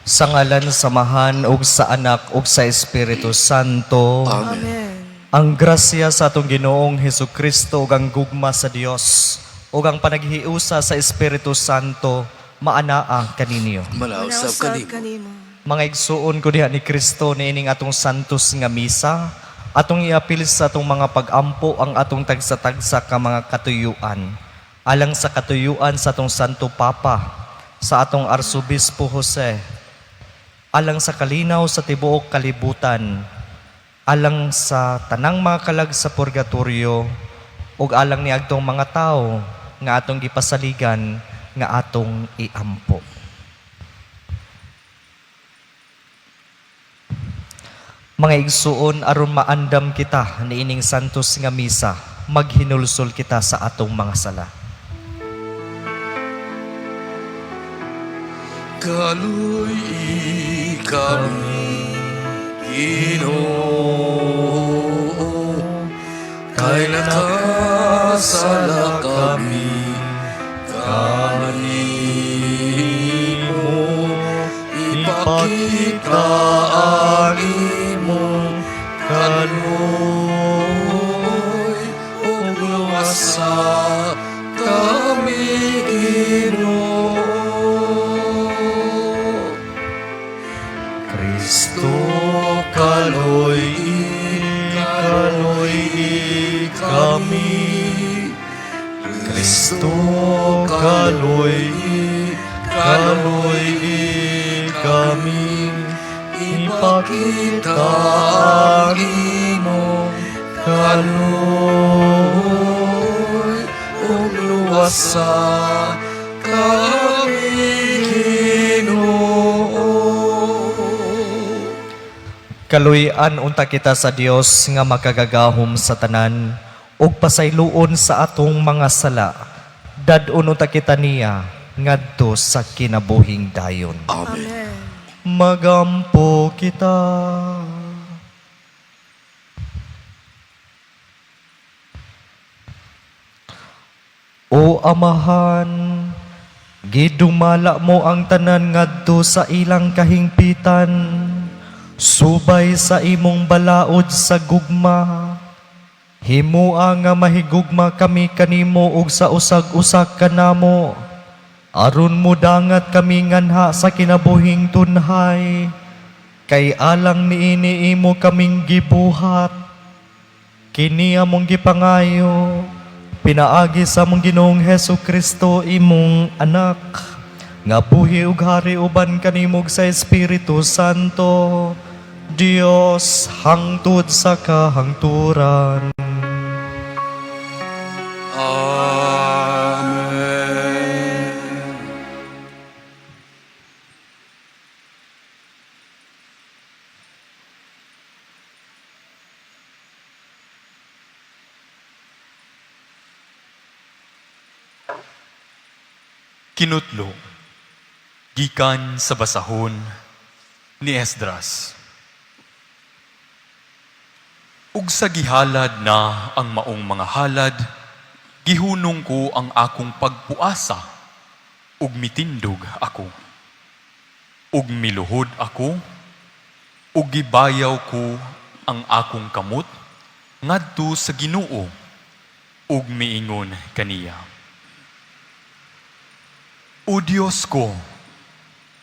Sa ngalan samahan ug sa anak ug sa Espiritu Santo. Amen. Ang grasya sa atong Ginoong Hesukristo ug ang gugma sa Dios ug ang panaghiusa sa Espiritu Santo maanaa kaninyo. Manausap kanimo. kanimo. Mga igsuon ko diha ni Kristo niining atong santos nga misa, atong iapil sa atong mga pag-ampo ang atong tagsa-tagsa ka mga katuyuan. Alang sa katuyuan sa atong Santo Papa, sa atong Arsobispo Jose, alang sa kalinaw sa tibuok kalibutan, alang sa tanang mga kalag sa purgatorio, ug alang ni agtong mga tao nga atong gipasaligan nga atong iampo. Mga igsuon aron maandam kita niining santos nga misa, maghinulsol kita sa atong mga sala. Kaluy kami, Ginoo, kay nakasala kami, kanimo, ipakita ang imong kaluy, ug luwasa kami, Ginoo. Kristo kaloy kami, Kristo kaloy kami, ipakita ang imong kaluy, ug luwasa kami, Ginoo. Kaluyan unta kita sa Dios nga makagagahom sa tanan ug pasayloon sa atong mga sala. Dadon unta kita niya ngadto sa kinabuhing dayon. Amen. Magampo kita. O Amahan, gidumala mo ang tanan ngadto sa ilang kahingpitan. Subay sa imong balaod sa gugma, himua nga mahigugma kami kanimo ug sa usag-usag kanamo, aron mudangat kami nganha sa kinabuhing tunhay, kay alang niini imo kaming gibuhat. Kini among gipangayo, pinaagi sa among Ginoong Hesukristo imong anak, nga buhi ug hari uban kanimog sa Espiritu Santo, Dios hangtod sa kahangturan. Amen. Kinutlo, gikan sa basahon ni Esdras. Ug sa gihalad na ang maong mga halad, gihunong ko ang akong pagpuasa, ug mitindog ako. Ug miluhod ako, ug gibayaw ko ang akong kamot, ngadto sa Ginoo, ug miingon kaniya. O Diyos ko,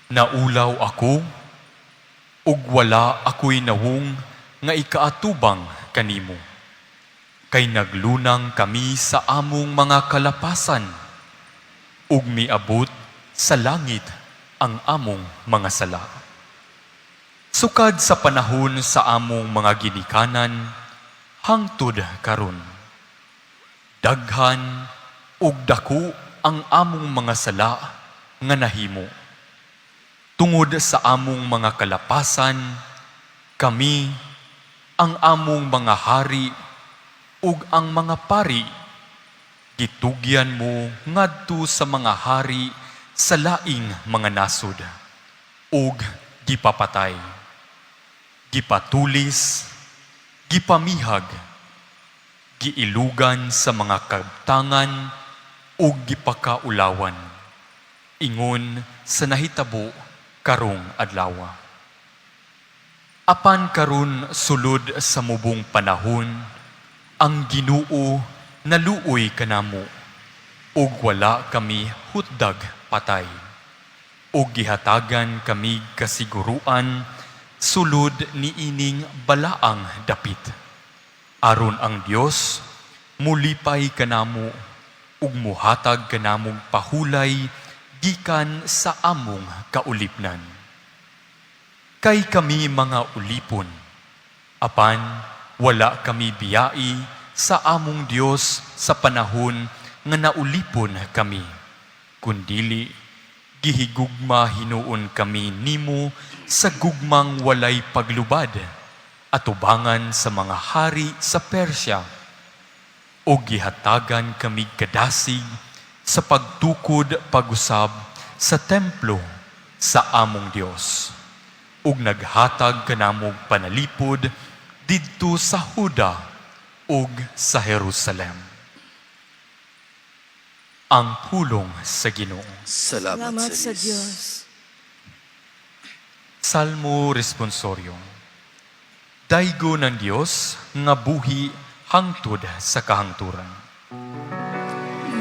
naulaw ako, ug wala ako'y nawong nga ikaatubang kanimo. Kay naglunang kami sa among mga kalapasan, ug miabot sa langit ang among mga sala. Sukad sa panahon sa among mga ginikanan, hangtod karon. Daghan ug dako ang among mga sala nga nahimo. Tungod sa among mga kalapasan, kami, ang among mga hari, ug ang mga pari, gitugyan mo ngadto sa mga hari sa laing mga nasod, ug gipapatay, gipatulis, gipamihag, giilugan sa mga kabtangan, ug gipakaulawan, ingon sa nahitabo karong adlaw. Apan karon sulod sa mubong panahon, ang Ginoo naluoy kanamo, ug wala kami hutdag patay. Ug gihatagan kami kasiguruan sulod ni ining balaang dapit. Aron ang Dios mulipay kanamo ug muhatag kanamong pahulay gikan sa among kaulipnan. Kay kami mga ulipon, apan wala kami biyai sa among Dios sa panahon nga naulipon kami, kundili gihigugma hinuon kami nimo sa gugmang walay paglubad, atubangan sa mga hari sa Persya, o gihatagan kami kadasig sa pagtukod pag-usab sa templo sa among Dios, ug naghatag kanamog panalipod didto sa Huda ug sa Jerusalem. Ang pulong sa Ginoo. Salamat sa Diyos. Salmo Responsorio. Daygo ng Dios nga buhi hangtod sa kahangturan.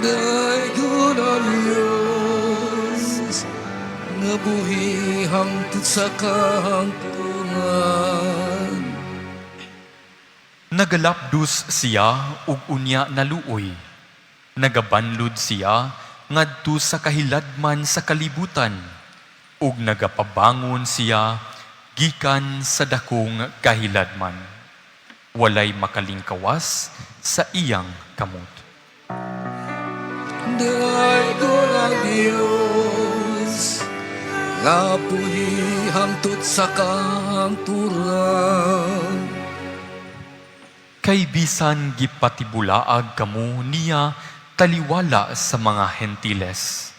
Daygo ng Diyos, nga buhi hangtod sa kahangturan. Nagalapdus siya ug unya naluoy. Nagabanlod siya ngadto sa kahiladman sa kalibutan ug nagapabangon siya gikan sa dakong kahiladman. Walay makalingkawas sa iyang kamot. Daygo ng Diyos, nga buhi hangtod sa kahangturan. Kay bisan gipatibulaag kamo niya taliwala sa mga Hentiles.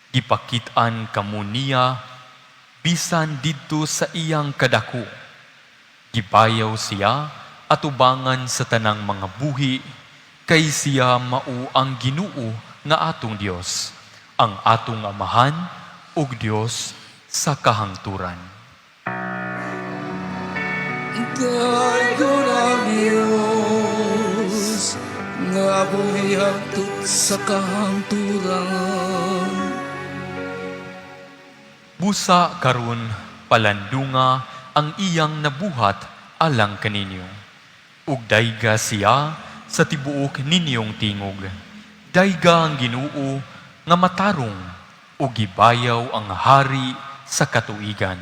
Gipakitaan kamo niya bisan didto sa iyang kadako. Gibayaw siya atubangan sa tanang mga buhi, kay siya mao ang Ginoo nga atong Dios, ang atong amahan ug Dios sa kahangturan. Daygo ng Diyos, nga buhi hangtod sa kahangturan. Busa karon palandunga ang iyang nabuhat alang kaninyo. Ug dayga siya sa tibuok ninyong tingog. Dayga ang Ginoo nga matarong ug gibayaw ang hari sa katuigan.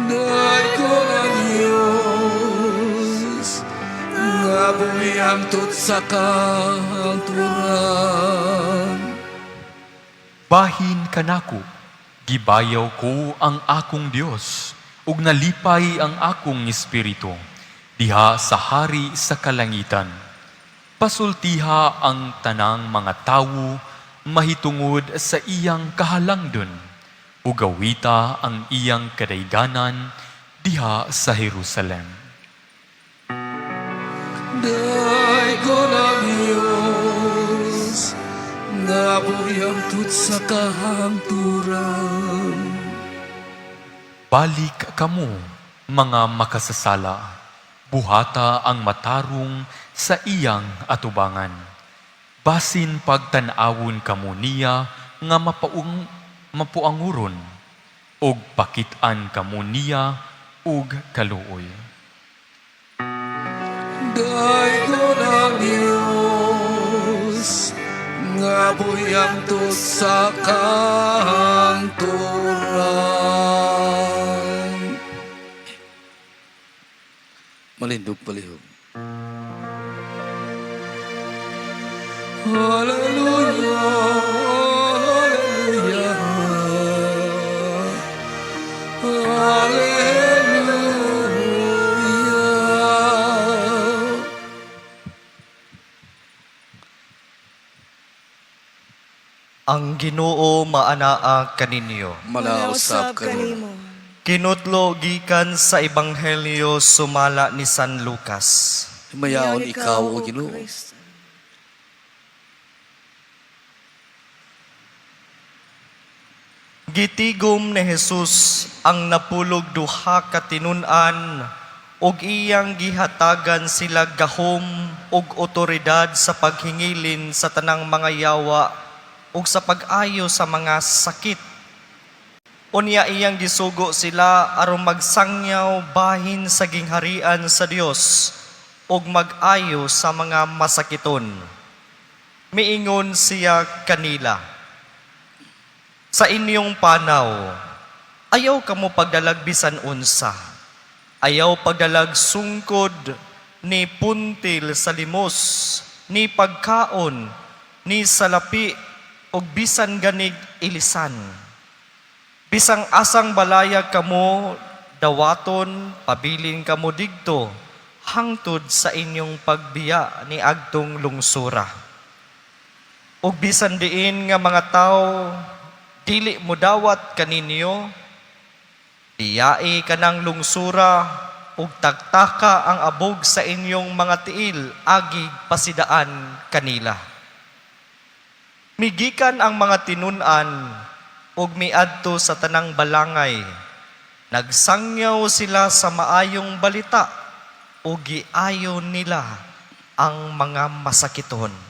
Daygo ng Diyos, nga buhi hangtod sa kahangturan. Bahin kanako, gibayaw ko ang akong Dios, ug nalipay ang akong espiritu diha sa hari sa kalangitan. Pasultiha ang tanang mga tawo mahitungod sa iyang kahalangdon, ug gawita ang iyang kadayganan diha sa Jerusalem. Daygo ng Diyos, nga buhi hangtod sa kahangturan. Balik kamo, mga makasasala, buhata ang matarong sa iyang atubangan. Basin pagtanawon kamo niya nga mapuanguron, ug pakitaan kamo niya ug kaluoy. Daygo ng Diyos, nga buhi hangtod sa kahangturan. Malindog palihog. Hallelujah, hallelujah, hallelujah. Ang Ginoo maanaa kaninyo. Manausap kanimo. Kinutlo gikan sa Ebanghelyo sumala ni San Lucas. Himayaon ikaw, O Ginoo. Gitigom ni Jesus ang napulog duha ka tinun-an ug iyang gihatagan sila gahom ug otoridad sa paghingilin sa tanang mga yawa ug sa pag-ayo sa mga sakit. Unya iyang gisugo sila aron magsangyaw bahin sa gingharian sa Dios ug mag-ayo sa mga masakiton. Miingon siya kanila, sa inyong panaw, ayaw kamo pagdalag bisan unsa. Ayaw pagdalag sungkod, ni puntil sa limos, ni pagkaon, ni salapi, o bisan ganig ilisan. Bisang asang balayag kamo, dawaton, pabilin kamo digto, hangtod sa inyong pagbiya ni agtong lungsura. O bisan diin nga mga tao, dili mo dawat kaninyo, biyai kanang lungsura, ug tagtaka ang abog sa inyong mga tiil, agig pasidaan kanila. Migikan ang mga tinun-an, ug miadto sa tanang balangay. Nagsangyaw sila sa maayong balita, ug giayo nila ang mga masakiton.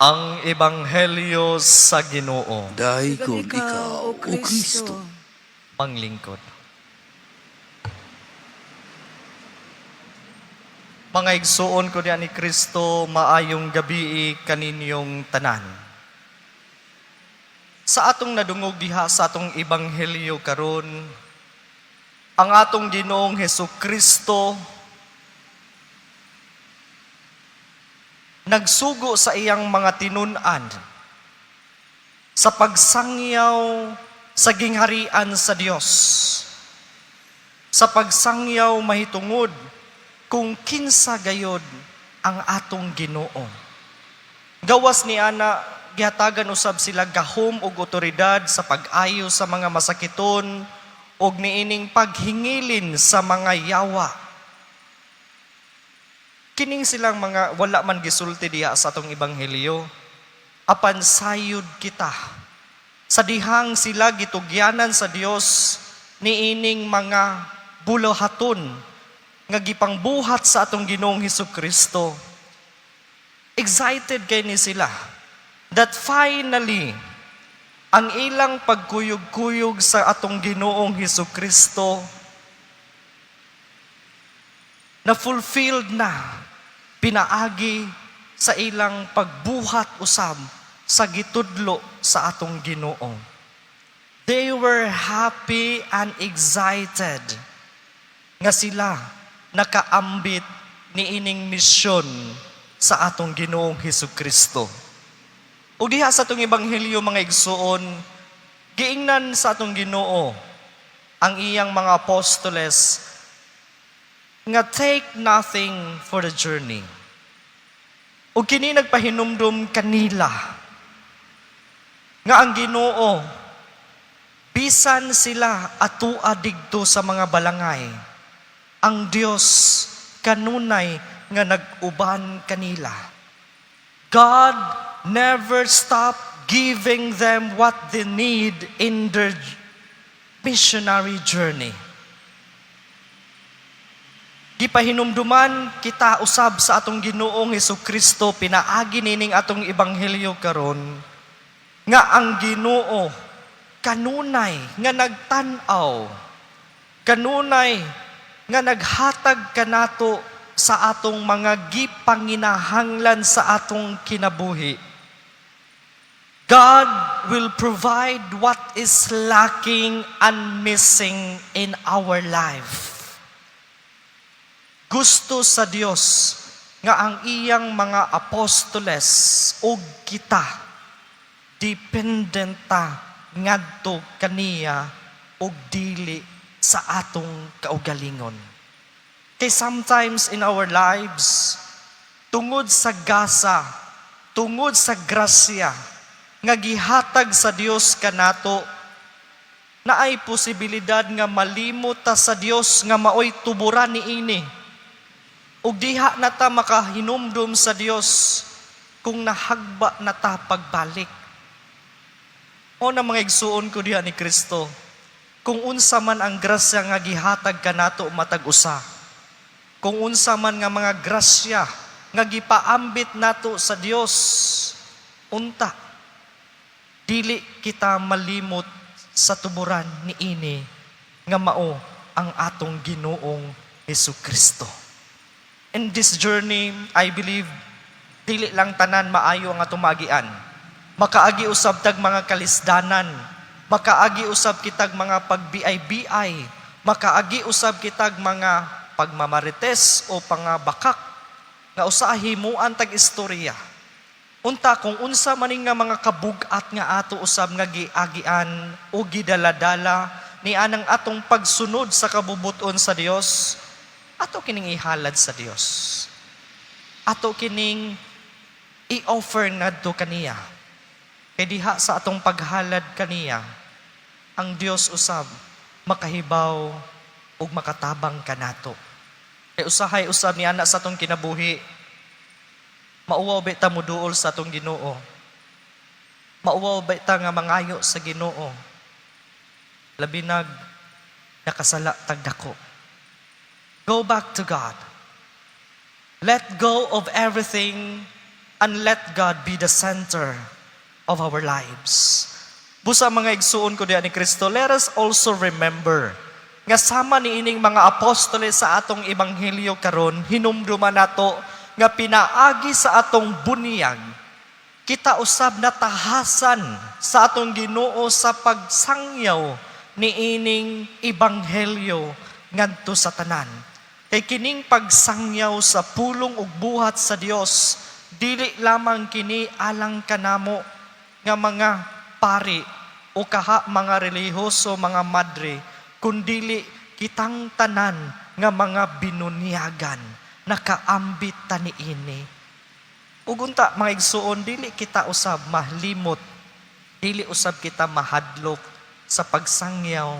Ang Ebanghelyo sa Ginoo. Dahigon ikaw, O Kristo. Manglingkod. Mga igsuon ko niya ni Kristo, maayong gabi kaninyong tanan. Sa atong nadungog diha sa atong Ebanghelyo karon, ang atong Ginoong Hesukristo nagsugo sa iyang mga tinun-an sa pagsangyaw sa gingharian sa Dios, sa pagsangyaw mahitungod kung kinsa gayod ang atong Ginoo. Gawas ni ana, gihatagan usab sila gahom ug otoridad sa pag-ayo sa mga masakiton ug niining paghingilin sa mga yawa. Kining silang mga wala man gisulti diha sa atong Ebanghelyo, apan sayod kita. Sa dihang sila gitugyanan sa Dios niining mga bulahaton nga gipangbuhat sa atong Ginoong Hesukristo. Excited kay ni sila that finally ang ilang pagkuyog-kuyog sa atong Ginoong Hesukristo na fulfilled na, pinaagi sa ilang pagbuhat usab sa gitudlo sa atong Ginoo. They were happy and excited nga sila nakaambit ni ining misyon sa atong Ginoong Hesukristo. O diha sa atong Ebanghelyo mga igsuon, giingnan sa atong Ginoo ang iyang mga apostoles nga take nothing for the journey. O kini nagpahinumdum kanila nga ang Ginoo bisan sila atua digto sa mga balangay, ang Dios kanunay nga nag-uban kanila. God never stop giving them what they need in their missionary journey. Gipahinumduman kita usab sa atong Ginoong Hesukristo, pinaagi nining atong Ebanghelyo karon nga ang Ginoo kanunay nga nagtan-aw, kanunay nga naghatag kanato sa atong mga gipanginahanglan sa atong kinabuhi. God will provide what is lacking and missing in our life. Gusto sa Dios nga ang iyang mga apostoles o kita dependenta ngadto kaniya og dili sa atong kaugalingon. Kay sometimes in our lives, tungod sa gasa, tungod sa grasya nga gihatag sa Dios kanato, na ay posibilidad nga malimot ta sa Dios nga maoy tuburan niini. Ug diha na ta makahinumdum sa Dios kung nahagba na ta pagbalik. O na mga igsuon ko diha ni Kristo, kung unsa man ang grasya nga gihatag kanato matag usa, kung unsa man nga mga grasya nga gipaambit nato sa Dios, unta dili kita malimot sa tuburan ni ini nga mao ang atong Ginoong Hesukristo. In this journey, I believe dili lang tanan maayo ang atong magian. Makaagi usab tag mga kalisdanan, makaagi usab kitag mga pagbiay-biay, makaagi usab kitag mga pagmamarites o pangabakak nga usahi himuan tag istorya. Unta kung unsa maning nga mga kabug-at nga ato usab nga giagian o gidaladala ni anang atong pagsunod sa kabubuton sa Dios, ato kining ihalad sa Dios. Ato kining i-offer ngadto kaniya. Kay diha sa atong paghalad kaniya, ang Dios usab makahibaw ug makatabang kanato. Kay usahay usab ni ana sa atong kinabuhi, mauwaw ba ta muduol sa atong Ginoo? Mauwaw ba ta nga mangayo sa Ginoo? Labi nag nakasala tagdako. Go back to God. Let go of everything and let God be the center of our lives. Busa mga igsuon ko diyan ni Kristo, let us also remember nga sama ni ining mga apostoles sa atong ebanghelyo karon, hinumduman nato nga pinaagi sa atong bunyag, kita usab natahasan sa atong Ginoo sa pagsangyaw ni ining ebanghelyo ngadto sa tanan. Kay kining pagsangyaw sa pulong ug buhat sa Dios, dili lamang kini alang kanamo nga mga pari o kaha mga relihiyoso, mga madre, kundili kitang tanan nga mga binunyagan, nakaambit ta niini. Ug unta mga igsuon, dili kita usab mahlimot, dili usab kita mahadlok sa pagsangyaw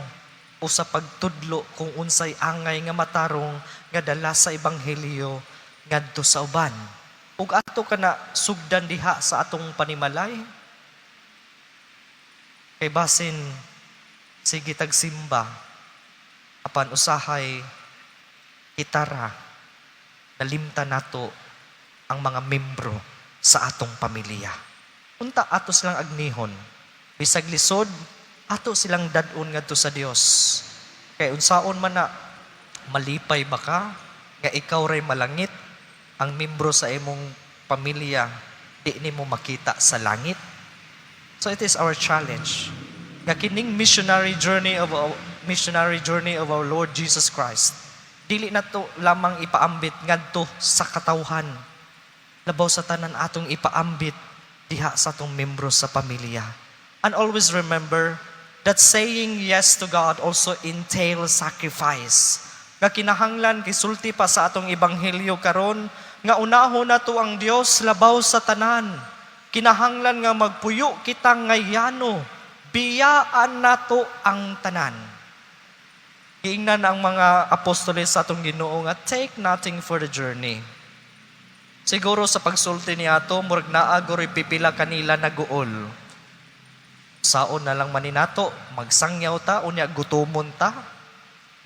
o sa pagtudlo kung unsay angay nga matarong nga dala sa ebanghelyo ngadto sa uban. Ug ato kana sugdan diha sa atong panimalay. Kay basin sige tagsimba apan usahay kitara nalimta nato ang mga membro sa atong pamilya. Unta ato silang agnihon, bisag lisod ato silang dad-on ngadto sa Dios. Kay unsaon man na malipay ba ka nga ikaw ray malangit, ang membro sa imong pamilya di nimo makita sa langit. So it is our challenge nga kining missionary journey of our Lord Jesus Christ, dili na to lamang ipaambit ngadto sa katawhan, labaw sa tanan atong ipaambit diha sa atong membro sa pamilya. And always remember that saying yes to God also entails sacrifice. Nga kinahanglan kisulti pa sa atong ebanghelyo karon nga unahon nato ang Dios labaw sa tanan. Kinahanglan nga magpuyo kita ngayano, biyaan nato ang tanan. Giingnan ang mga apostoles sa atong Ginoo nga take nothing for the journey. Siguro sa pagsulti ni ato, murag naa guri pipila kanila naguol. Saon na lang maninato, magsangyaw ta, unya gutomon ta.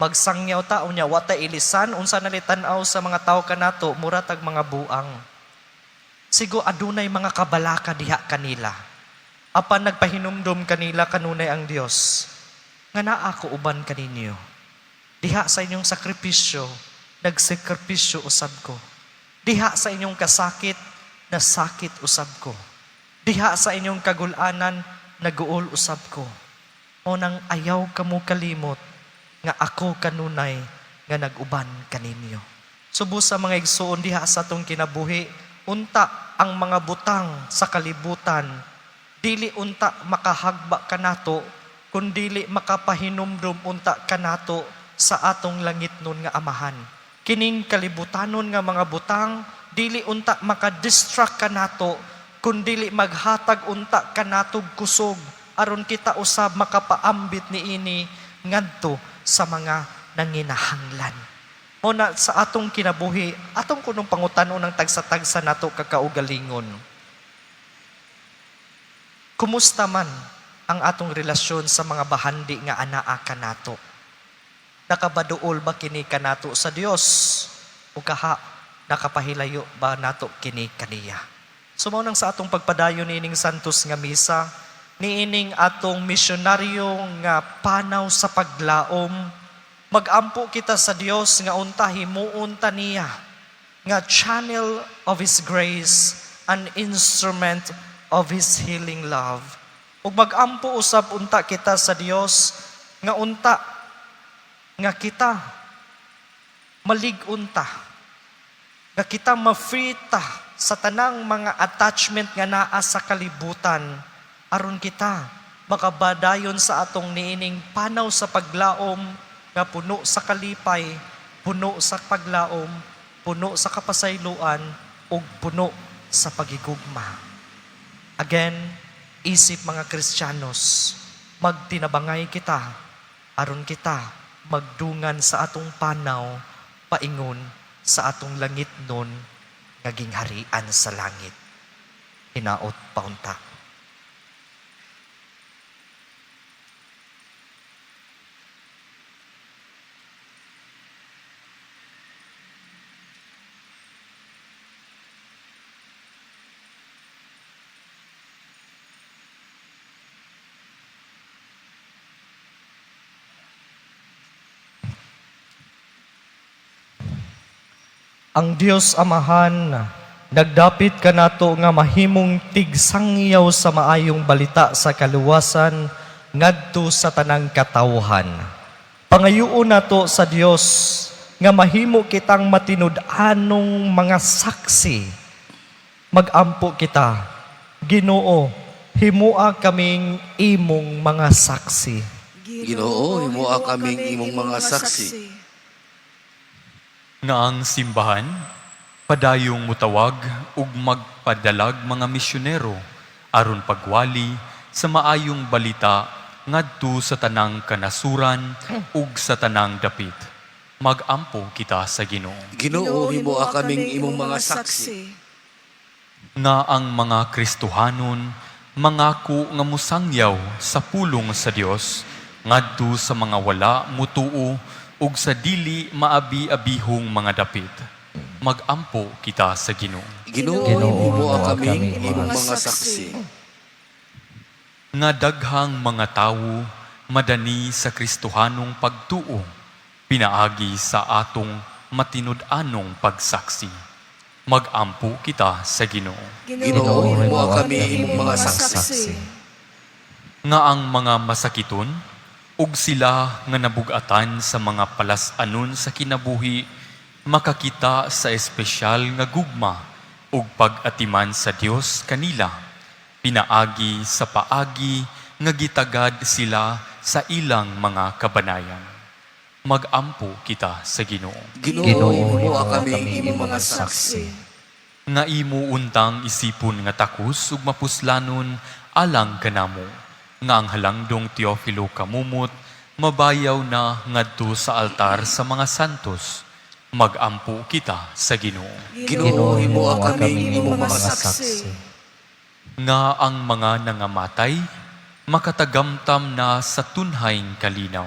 Magsangyaw ta, unya wata ilisan, unsa nalitan-aw sa mga tao kanato, muratag mga buang. Sigo adunay mga kabalaka diha kanila. Apan nagpahinumdum kanila kanunay ang Dios. Nga naa ko uban kaninyo. Diha sa inyong sakripisyo, nagsakripisyo usab ko. Diha sa inyong kasakit, nasakit usab ko. Diha sa inyong kagulanan, naguol usab ko. O nang ayaw kamo kalimot, nga ako kanunay, nga naguban kaninyo. Subo sa mga igsuon diha sa atong kinabuhi, unta ang mga butang sa kalibutan, dili unta makahagba kanato, kundili makapahinumdum unta kanato sa atong langit nun nga amahan. Kining kalibutanon nga mga butang, dili unta makadistract kanato, kundili maghatag unta kanatog kusog, aron kita usab makapaambit ni ini ngadto sa mga nanginahanglan. Muna sa atong kinabuhi, atong kunong pangutanon ng tagsa-tagsa nato kakaugalingon. Kumusta man ang atong relasyon sa mga bahandi nga anaa kanato. Nakabaduol ba kini kanato sa Dios? O kaha, nakapahilayo ba nato kini kaniya? Sumaunang sa atong pagpadayon niining santos nga misa, niining atong misyonaryo nga panaw sa paglaom, magampo kita sa Dios nga unta himuon ta niya, nga channel of His grace, an instrument of His healing love. Ug magampo usab unta kita sa Dios nga unta nga kita maligunta, nga kita ma-free ta sa tanang mga attachment nga naa sa kalibutan, aron kita makabadayon sa atong niining panaw sa paglaom nga puno sa kalipay, puno sa paglaom, puno sa kapasayloan, ug puno sa pagigugma. Again, isip mga Kristiyanos, magtinabangay kita, aron kita magdungan sa atong panaw, paingon sa atong langit nun, ngaging harian sa langit. Hinaot paunta. Ang Dios Amahan, nagdapit kanato nga mahimong tigsangyaw sa maayong balita sa kaluwasan ngadto sa tanang katawhan. Pangayuon nato sa Dios nga mahimo kitang matinud-anong mga saksi. Magampo kita, Ginoo, himua kaming imong mga saksi. Ginoo, himua kaming imong mga saksi. Nga ang simbahan, padayong mutawag ug magpadalag mga misyonero aron pagwali sa maayong balita ngadto sa tanang kanasuran ug sa tanang dapit. Magampo kita sa Ginoo. Ginoo, himua kaming imong mga saksi. Nga ang mga Kristohanon mangako nga musangyaw sa pulong sa Dios ngadto sa mga wala mutuo ug sa dili maabi-abihong mga dapit. Magampo kita sa Ginoo. Ginoo, himua kaming imong mga saksi. Nga daghang mga tawo madani sa Kristohanong pagtuo, pinaagi sa atong matinud-anong pagsaksi. Magampo kita sa Ginoo. Ginoo, himua kami imong mga saksi. Nga ang mga masakiton, ug sila nga nabugatan sa mga palas-anon sa kinabuhi, makakita sa espesyal nga gugma ug pag-atiman sa Dios kanila, pinaagi sa paagi nga gitagad sila sa ilang mga kabanayan. Magampo kita sa Ginoo. Ginoo, himua kami imong mga saksi. Nga imo untang isipon nga takus ug mapuslanon alang kanamo, nga ang halangdong Teofilo kamumot, mabayaw na ngadto sa altar sa mga santos. Magampo kita sa Ginoo. Ginoo, himua kami imong mga saksi. Nga ang mga nangamatay, makatagamtam na sa tunhayng kalinaw.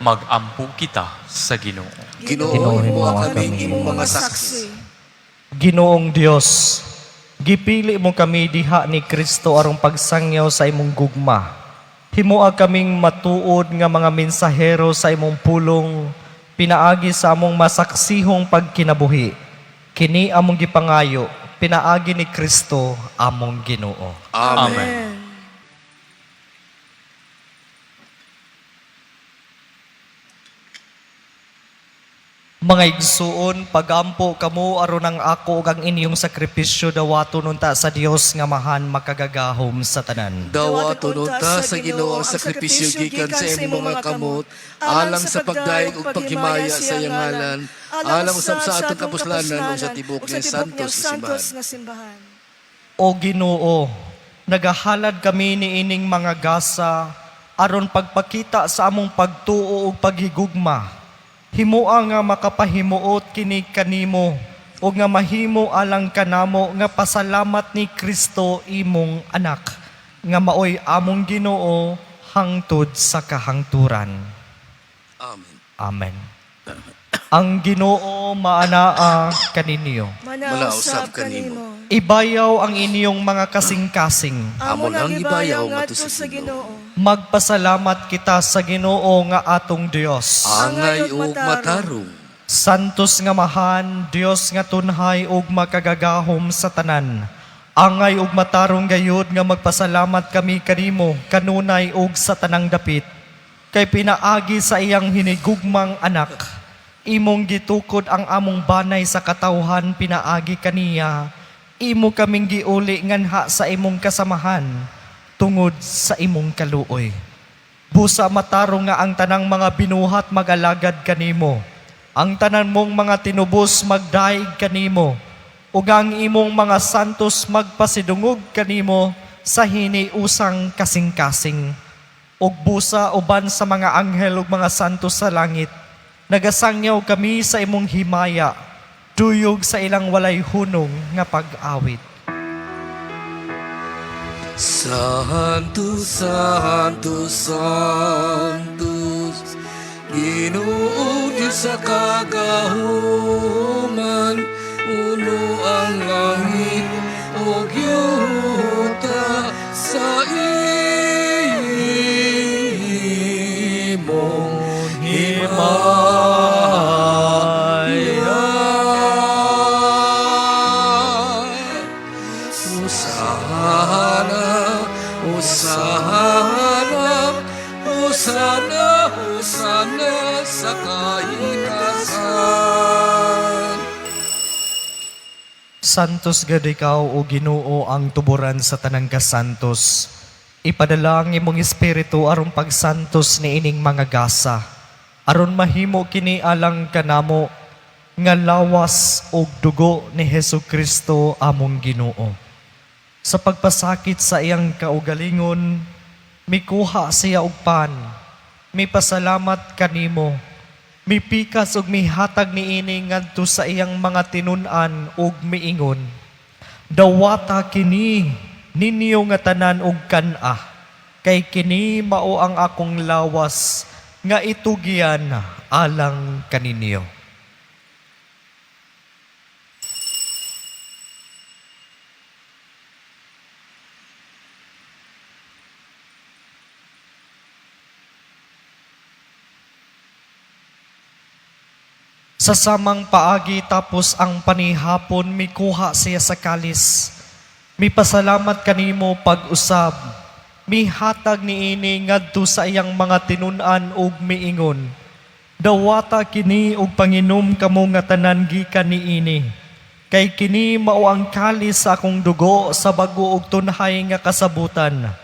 Magampo kita sa Ginoo. Ginoo, himua kami imong mga saksi. Ginoong Dios, gipili mo kami diha ni Kristo arong pagsangyaw sa imong gugma. Himoa kaming matuod nga mga mensahero sa imong pulong, pinaagi sa among masaksihong pagkinabuhi. Kini among gipangayo, pinaagi ni Kristo among Ginoo. Amen. Mga igsuon, pagampo kamo aron ang ako ug ang inyong sakripisyo dawaton unta sa Dios nga mahan makagagahom sa tanan. Dawaton unta sa Ginoo ang sakripisyo gikan sa imong mga kamot, alang sa pagdaig ug paghimaya sa iyang ngalan, alang usab sa atong kapuslanan ug sa tibok ni santos nga simbahan. O Ginoo, nagahalad kami ni ining mga gasa aron pagpakita sa among pagtuo ug paghigugma. Himoa nga makapahimuot kini kanimo o nga mahimo alang kanamo nga pasalamat ni Kristo imong anak. nga maoy among Ginoo hangtod sa kahangturan. Amen. Amen. Ang Ginoo maanaa kaninyo. Malausab kanimo. Ibayaw ang inyong mga kasing-kasing. Amon ang ibayaw ngadto sa Ginoo. Magpasalamat kita sa Ginoo nga atong Dios. Angay ug matarong. Santos nga mahan, Dios nga tunhay ug makagagahom sa tanan. Angay ug matarong gayud nga magpasalamat kami kanimo kanunay ug sa tanang dapit. Kay pinaagi sa iyang hinigugmang anak. Imong gitukod ang among banay sa katawhan pinaagi kaniya. Imo kaming giuli nganha sa imong kasamahan tungod sa imong kaluoy. Busa matarong nga ang tanang mga binuhat magalagad kanimo. Ang tanan mong mga tinubos magdaig kanimo. Ug ang imong mga santos magpasidungog kanimo sa hiniusang kasing-kasing. Ug busa uban sa mga anghel ug mga santos sa langit. Nagasangyaw kami sa imong himaya, tuyog sa ilang walay hunong nga pag-awit. Santos, Santos, Santos, Ginoo Diyos sa kagahuman, uno ang langit o yuta sa imong Hosana, Hosana, Hosana, Hosana sa kainasan. Santos gad ikaw o Ginoo ang tuburan sa tanang kasantos. Ipadala ang imong espiritu aron pagsantos ni ining mga gasa. Aron mahimo kini alang kanamo nga lawas og dugo ni Hesukristo among Ginoo. Sa pagpasakit sa iyang kaugalingon, mikuha siya og pan, mipasalamat kanimo, mipikas ug mihatag niini ngadto sa iyang mga tinun-an ug miingon. Dawata kini ninyo nga tanan og kan-a, kay kini mao ang akong lawas nga itugian alang kaninyo. Sa samang paagi tapos ang panihapon, mikuha siya sa kalis. Mipasalamat kanimo pag-usab. Mihatag niini ngadto sa iyang mga tinun-an ug miingon. Dawata kini ug panginom kamo nga tanan gikan niini. Kay kini mao ang kalis sa akong dugo sa bag-o ug tunhay nga kasabutan.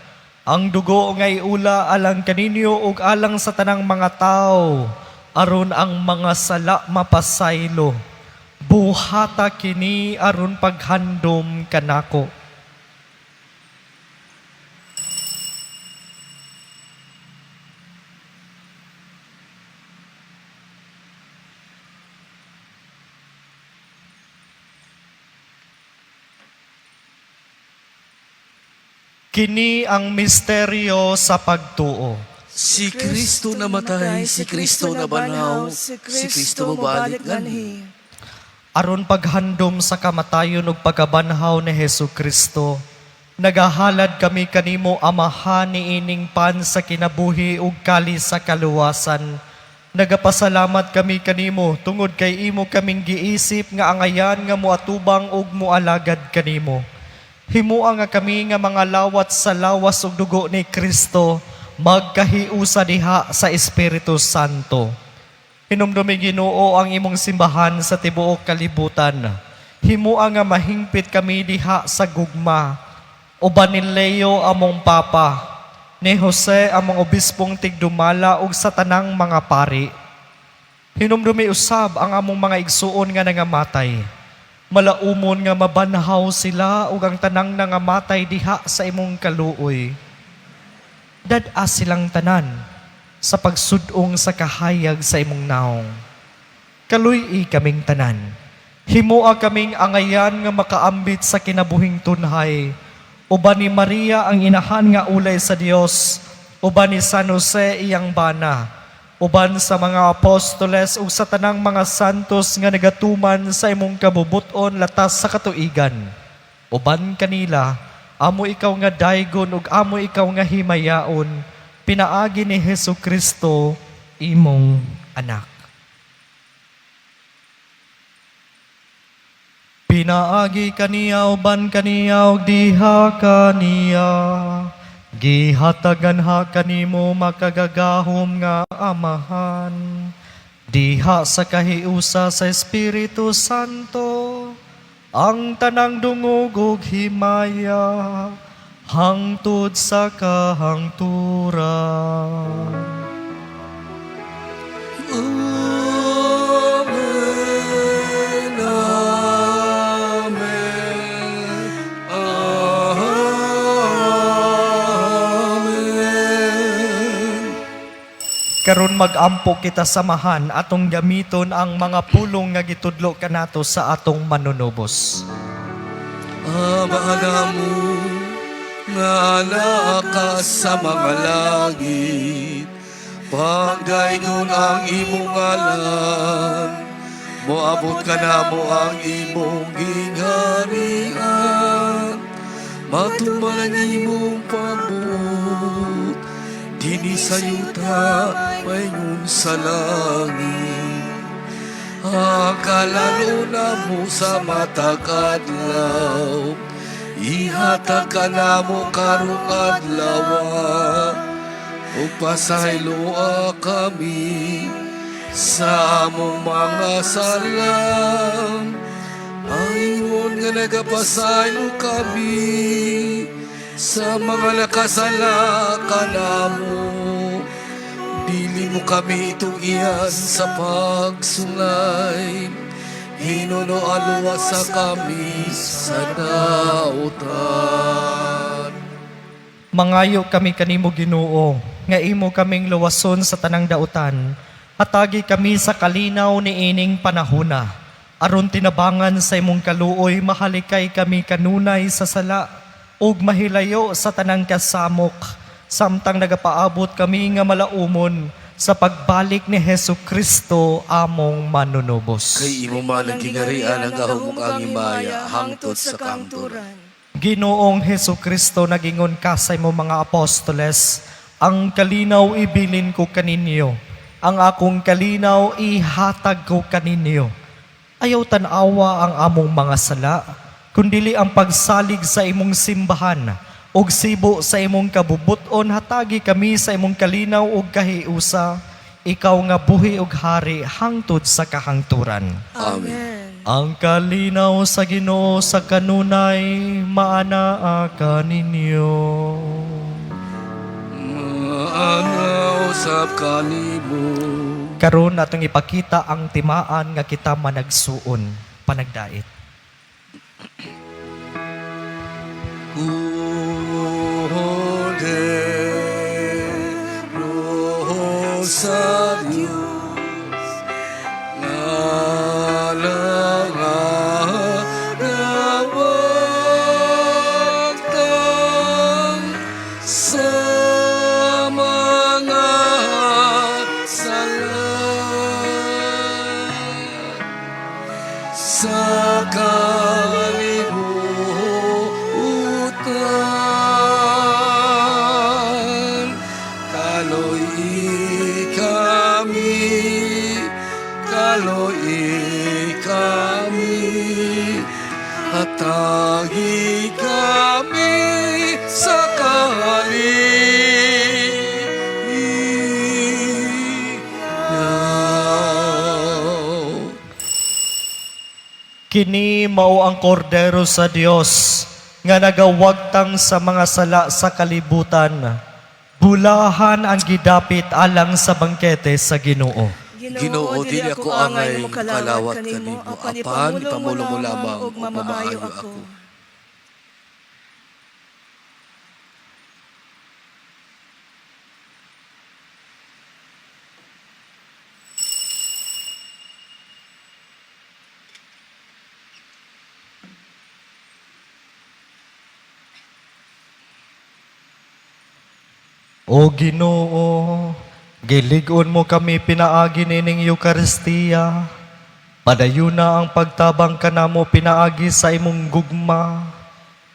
Ang dugo nga iula alang kaninyo ug alang sa tanang mga tawo. Aron ang mga sala mapasaylo, buhata kini aron paghandom kanako. Kini ang misteryo sa pagtuo. Si Kristo namatay, si Kristo nabanhaw, si Kristo mabalik nganhi. Aron paghandom sa kamatayon ug pagkabanhaw ni Hesukristo, nagahalad kami kanimo amahan niining pan sa kinabuhi ug kali sa kaluwasan. Nagapasalamat kami kanimo tungod kay imo kaming giisip nga angayan nga moatubang ug moalagad kanimo. Himua nga kami nga mga lawat sa lawas ug dugo ni Kristo, magkahiusa diha sa Espiritu Santo. Hinumdumi Ginoo ang imong simbahan sa tibuok kalibutan. Himua nga mahingpit kami diha sa gugma. Uban ni Leo among papa, ni Jose among obispong tigdumala ug sa tanang mga pari. Hinumdumi usab ang among mga igsuon nga nangamatay. Malaumon nga mabanhaw sila ug ang tanang nangamatay diha sa imong kaluoy. Dad-a silang tanan sa pagsudong sa kahayag sa imong naong. Kaluy-i kaming tanan. Himoa kaming angayan nga makaambit sa kinabuhing tunhay uban ni Maria ang inahan nga ulay sa Dios, uban ni San Jose iyang bana, uban sa mga apostoles ug sa tanang mga santos nga nagatuman sa imong kabubuton latas sa katuigan. Uban kanila, amo ikaw nga daygon ug amo ikaw nga himayaon, pinaagi ni Hesukristo imong anak. Pinaagi kaniya uban kaniya ug diha kaniya, gihatagan ha kanimo makagagahom nga amahan, diha sa kahiusa sa Espiritu Santo, ang tanang dungog ug himaya, hangtod sa kahangturan. Amen, amen. Karon mag-ampo kita samahan atong gamiton ang mga pulong nga gitudlo kanato sa atong manunubos. Amana mo nga naa sa mga langit, pagdaygon ang imong ngalan, moabot ka na mo ang imong gingharian, matuman ang imong pabot, dini sa yuta mayngon sa langit. Akalalo na mo sa matag adlaw, ihatag ka na mo karong adlaw, ug pasayloa kami sa among mga salam. Ayun nga nagapasaylo kami sa mga nakasala ka namo. Dili mo kami itong iyan sa pagsulay, hinuno-aluwa sa kami sa dautan. Mangayo kami kanimo Ginoo, nga imo kaming luwason sa tanang dautan, hatagi kami sa kalinaw ni ining panahona, aron tinabangan sa imong kaluoy mahalikay kami kanunay sa sala, ug mahilayo sa tanang kasamok, samtang nagapaabot kami nga malaumon sa pagbalik ni Hesukristo among manunubos. Kay imo man ang gingarian ang gahumok ang himaya hangtod sa kangturan. Ginoong Hesukristo, nagingon ka sa imong mga apostoles, ang kalinaw ibilin ko kaninyo, ang akong kalinaw ihatag ko kaninyo. Ayaw tanawa ang among mga sala, kundili ang pagsalig sa imong simbahan, ug sibo sa imong kabubuton hatagi kami sa imong kalinaw ug kahiusa, ikaw nga buhi ug hari hangtod sa kahangturan. Amen. Ang kalinaw sa Ginoo sa kanunay maanaa kaninyo. Maanaw sa kanimo. Karon atong ipakita ang timaan nga kita managsuon panagdait. Cordero sa Diyos, nalangawagtang sa mga sala, sa kalibutan, kaloy kami, hatagi kami sa kalinaw. Kini mao ang kordero sa Dios nga nagawagtang sa mga sala sa kalibutan. Bulahan ang gidapit alang sa bangkete sa Ginoo. Ginoo, dili ako angay kalawat kanimo, apan ipamulo mo lamang ug mamaayo ako. O Ginoo, gilig-on mo kami pinaagi nining Eukaristiya. Padayon na ang pagtabang kanamo pinaagi sa imong gugma.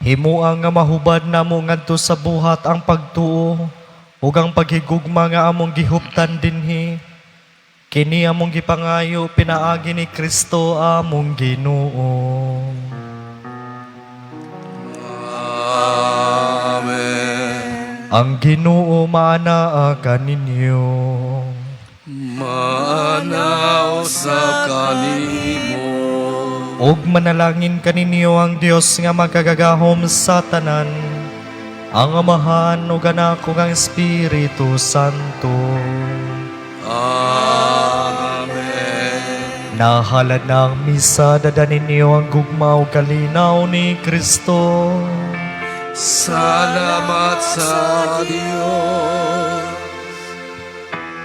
Himua nga mahubad namo ngadto sa buhat ang pagtuo ug ang paghigugma nga among gihuptan dinhi. Kini among gipangayo pinaagi ni Kristo among Ginoo. Amen. Ang Ginoo maanaa kaninyo. Manaw sa kanimo. Og manalangin kaninyo ang Dios nga magkagagahom sa tanan, ang Amahan ug Anak ug ang Espiritu Santo. Amen. Nahalad na ang misa, dadanin niyo ang gugma ug kalinaw ni Kristo. Salamat sa Diyos.